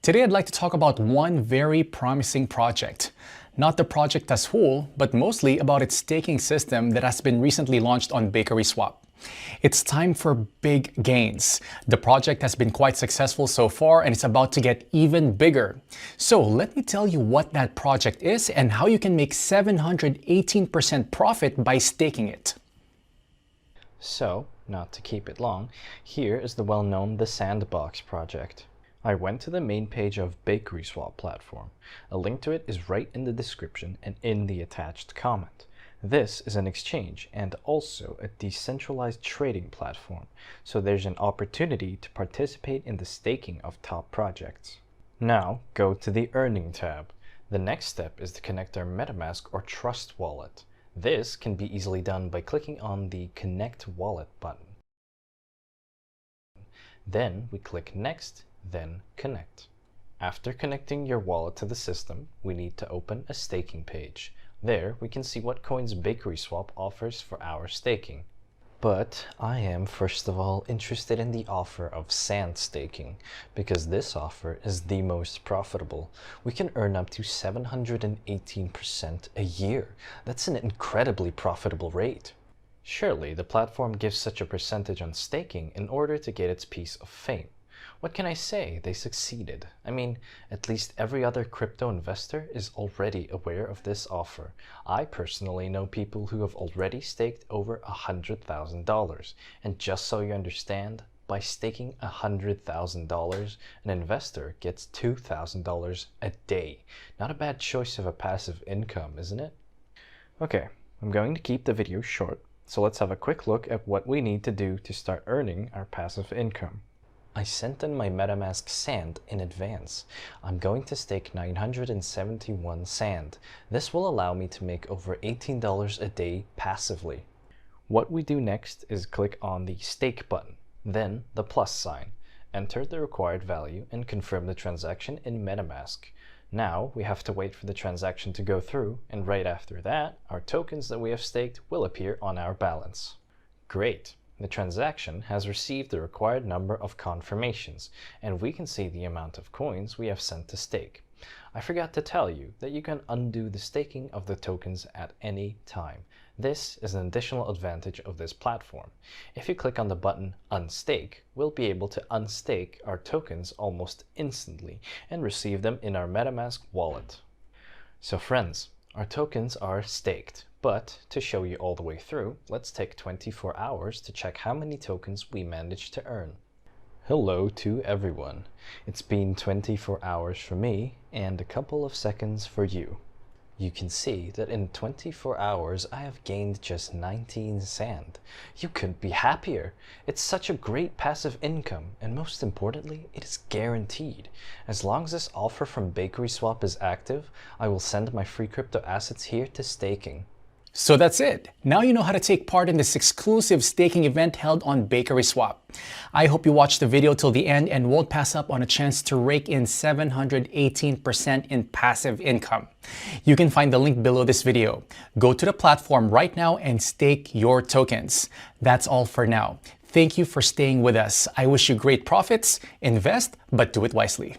Today I'd like to talk about one very promising project. Not the project as whole, but mostly about its staking system that has been recently launched on BakerySwap. It's time for big gains. The project has been quite successful so far and it's about to get even bigger. So let me tell you what that project is and how you can make 718% profit by staking it. So, not to keep it long, here is the well-known the SANDBOX project. I went to the main page of BakerySwap platform. A link to it is right in the description and in the attached comment. This is an exchange and also a decentralized trading platform, so there's an opportunity to participate in the staking of top projects. Now go to the Earning tab. The next step is to connect our MetaMask or Trust wallet. This can be easily done by clicking on the Connect Wallet button. Then we click Next, then Connect. After connecting your wallet to the system, we need to open a staking page. There we can see what coins BakerySwap offers for our staking. But I am first of all interested in the offer of sand staking, because this offer is the most profitable. We can earn up to 718% a year. That's an incredibly profitable rate. Surely the platform gives such a percentage on staking in order to get its piece of fame. What can I say? They succeeded. I mean, at least every other crypto investor is already aware of this offer. I personally know people who have already staked over $100,000. And just so you understand, by staking $100,000, an investor gets $2,000 a day. Not a bad choice of a passive income, isn't it? Okay, I'm going to keep the video short, so let's have a quick look at what we need to do to start earning our passive income. I sent in my MetaMask sand in advance. I'm going to stake 971 sand. This will allow me to make over $18 a day passively. What we do next is click on the stake button, then the plus sign. Enter the required value and confirm the transaction in MetaMask. Now we have to wait for the transaction to go through, and right after that, our tokens that we have staked will appear on our balance. Great! The transaction has received the required number of confirmations, and we can see the amount of coins we have sent to stake. I forgot to tell you that you can undo the staking of the tokens at any time. This is an additional advantage of this platform. If you click on the button Unstake, we'll be able to unstake our tokens almost instantly and receive them in our MetaMask wallet. So friends, our tokens are staked. But to show you all the way through, let's take 24 hours to check how many tokens we managed to earn. Hello to everyone. It's been 24 hours for me and a couple of seconds for you. You can see that in 24 hours I have gained just 19 sand. You couldn't be happier. It's such a great passive income, and most importantly, it is guaranteed. As long as this offer from BakerySwap is active, I will send my free crypto assets here to staking. So that's it. Now you know how to take part in this exclusive staking event held on BakerySwap. I hope you watched the video till the end and won't pass up on a chance to rake in 718% in passive income. You can find the link below this video. Go to the platform right now and stake your tokens. That's all for now. Thank you for staying with us. I wish you great profits. Invest, but do it wisely.